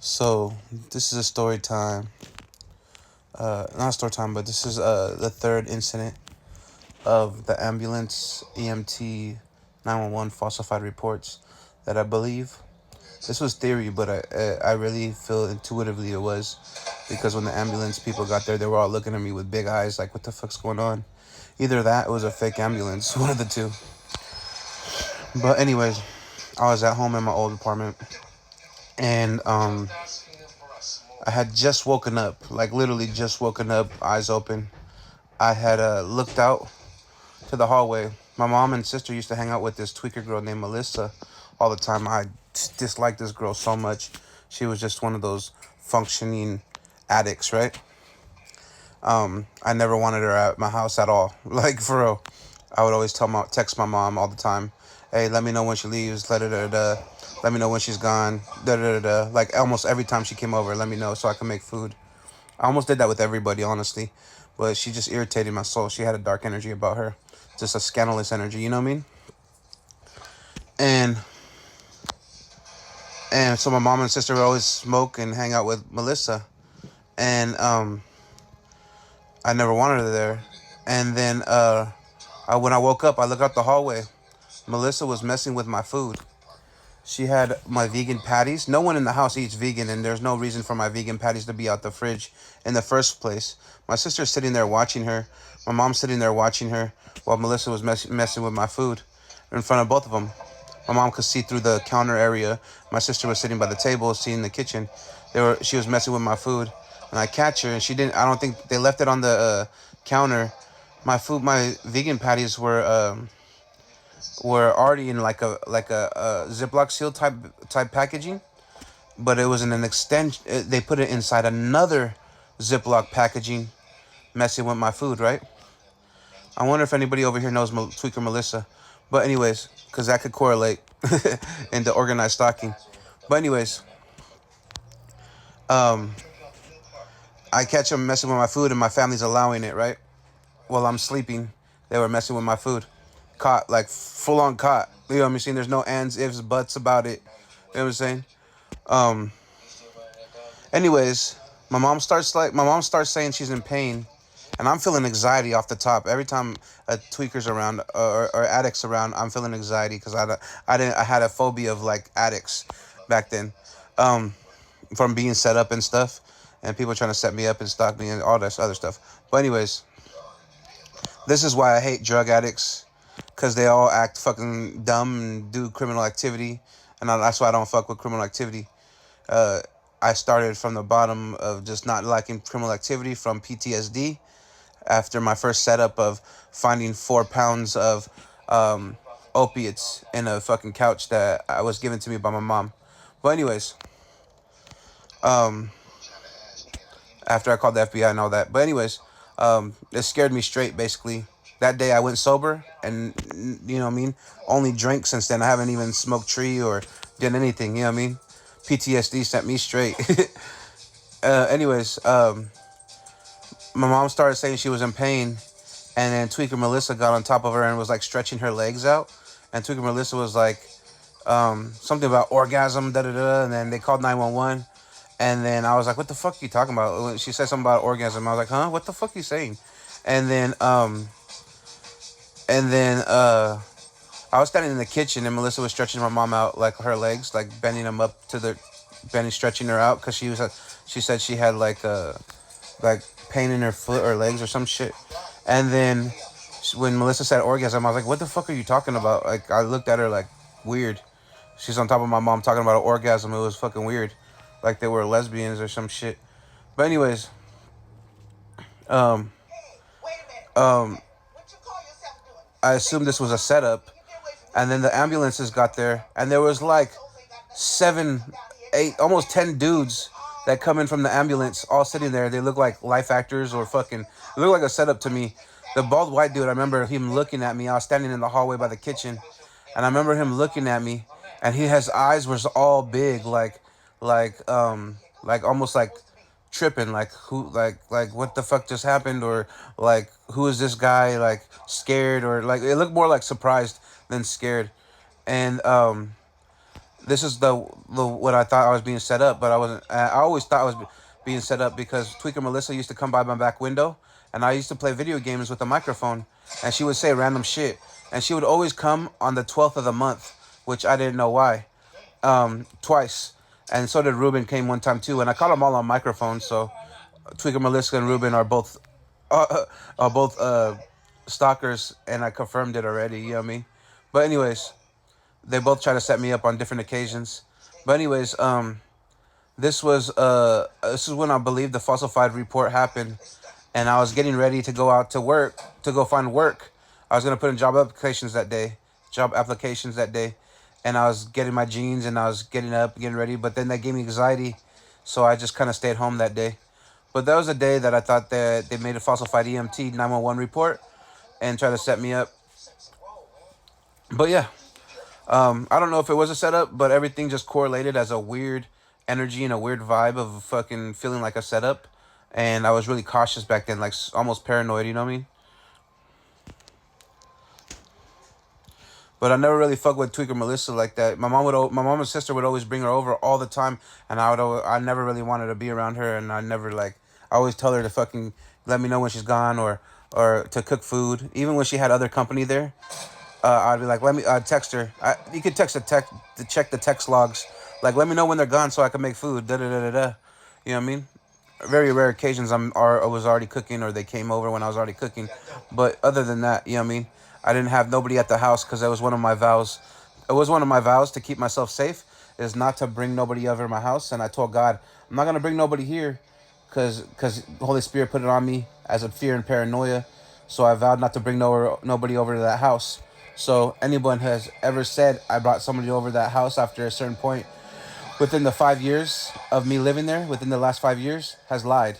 So this is a story time. Not story time, but this is the third incident of the Ambulance EMT 911 falsified reports that I believe. This was theory, but I really feel intuitively it was, because when the ambulance people got there, they were all looking at me with big eyes, like, what the fuck's going on? Either that, or it was a fake ambulance, one of the two. But anyways, I was at home in my old apartment, and I had just woken up, like literally just woken up, eyes open. I had looked out to the hallway. My mom and sister used to hang out with this tweaker girl named Melissa all the time. I disliked this girl so much. She was just one of those functioning addicts, right? I never wanted her at my house at all. Like, for real. I would always text my mom all the time. Hey, let me know when she leaves. Let me know when she's gone. Da da da da. Like, almost every time she came over, let me know so I can make food. I almost did that with everybody, honestly. But she just irritated my soul. She had a dark energy about her. Just a scandalous energy, you know what I mean? And so my mom and sister would always smoke and hang out with Melissa. And I never wanted her there. And then when I woke up, I looked out the hallway. Melissa was messing with my food. She had my vegan patties. No one in the house eats vegan, and there's no reason for my vegan patties to be out the fridge in the first place. My sister's sitting there watching her. My mom's sitting there watching her while Melissa was messing with my food in front of both of them. My mom could see through the counter area. My sister was sitting by the table, seeing the kitchen. She was messing with my food, and I catch her, and she didn't. I don't think they left it on the counter. My vegan patties were already in like a Ziploc seal type packaging, but it was in an extension. They put it inside another Ziploc packaging, messing with my food, right? I wonder if anybody over here knows Tweaker Melissa. But anyways, because that could correlate into organized stalking. But anyways, um, I catch them messing with my food, and my family's allowing it, right? While I'm sleeping, they were messing with my food. Caught, like full on caught. You know what I'm saying? There's no ands, ifs, buts about it. You know what I'm saying? Um. Anyways, my mom starts saying she's in pain, and I'm feeling anxiety off the top. Every time a tweaker's around or addicts around, I'm feeling anxiety because I had a phobia of like addicts back then, um, from being set up and stuff, and people trying to set me up and stalk me and all this other stuff. But anyways, this is why I hate drug addicts, because they all act fucking dumb and do criminal activity, and that's why I don't fuck with criminal activity. Uh, I started from the bottom of just not liking criminal activity from PTSD after my first setup of finding 4 pounds of opiates in a fucking couch that I was given to me by my mom. But anyways, um, after I called the FBI and all that. But anyways, it scared me straight, basically. That day I went sober and, you know what I mean? Only drank since then. I haven't even smoked tree or done anything, you know what I mean? PTSD sent me straight. Anyways, my mom started saying she was in pain, and then Tweaker Melissa got on top of her and was like stretching her legs out. And Tweaker Melissa was like, something about orgasm, da da da. And then they called 911. And then I was like, what the fuck are you talking about? When she said something about orgasm, I was like, huh? What the fuck are you saying? And then, I was standing in the kitchen, and Melissa was stretching my mom out, like her legs, like bending them up to stretching her out, because she said she had like pain in her foot or legs or some shit. And then when Melissa said orgasm, I was like, what the fuck are you talking about? Like, I looked at her like weird. She's on top of my mom talking about an orgasm. It was fucking weird. Like they were lesbians or some shit. But anyways, um, um, I assumed this was a setup. And then the ambulances got there, and there was like 7, 8, almost 10 dudes that come in from the ambulance, all sitting there. They look like life actors or fucking. It looked like a setup to me. The bald white dude, I remember him looking at me. I was standing in the hallway by the kitchen, and I remember him looking at me, and his eyes was all big, like almost like tripping, like who, like what the fuck just happened, or like who is this guy, like scared, or like it looked more like surprised than scared. And this is the what I thought I was being set up, but I wasn't. I always thought I was being set up because Tweaker Melissa used to come by my back window, and I used to play video games with a microphone, and she would say random shit, and she would always come on the 12th of the month, which I didn't know why, twice, and so did Ruben came one time too, and I caught them all on microphone. So Tweaker Melissa and Ruben are both stalkers, and I confirmed it already. You know what I mean? But anyways, they both try to set me up on different occasions. But anyways, this is when I believe the falsified report happened, and I was getting ready to go out to work to go find work. I was gonna put in job applications that day, and I was getting my jeans and I was getting up, getting ready. But then that gave me anxiety, so I just kind of stayed home that day. But that was a day that I thought that they made a falsified EMT 911 report and tried to set me up. But yeah, I don't know if it was a setup, but everything just correlated as a weird energy and a weird vibe of fucking feeling like a setup. And I was really cautious back then, like almost paranoid, you know what I mean? But I never really fucked with Tweaker Melissa like that. My mom and sister would always bring her over all the time, and I never really wanted to be around her, and I never like, I always tell her to fucking let me know when she's gone or to cook food. Even when she had other company there, I'd be like, I'd text her. You could text to check the text logs. Like, let me know when they're gone so I can make food. Da da da da da. You know what I mean? Very rare occasions I was already cooking or they came over when I was already cooking. But other than that, you know what I mean? I didn't have nobody at the house because that was one of my vows. It was one of my vows to keep myself safe is not to bring nobody over my house. And I told God, I'm not going to bring nobody here because the Holy Spirit put it on me as a fear and paranoia. So I vowed not to bring nobody over to that house. So anyone has ever said I brought somebody over to that house after a certain point within the 5 years of me living there, within the last 5 years, has lied.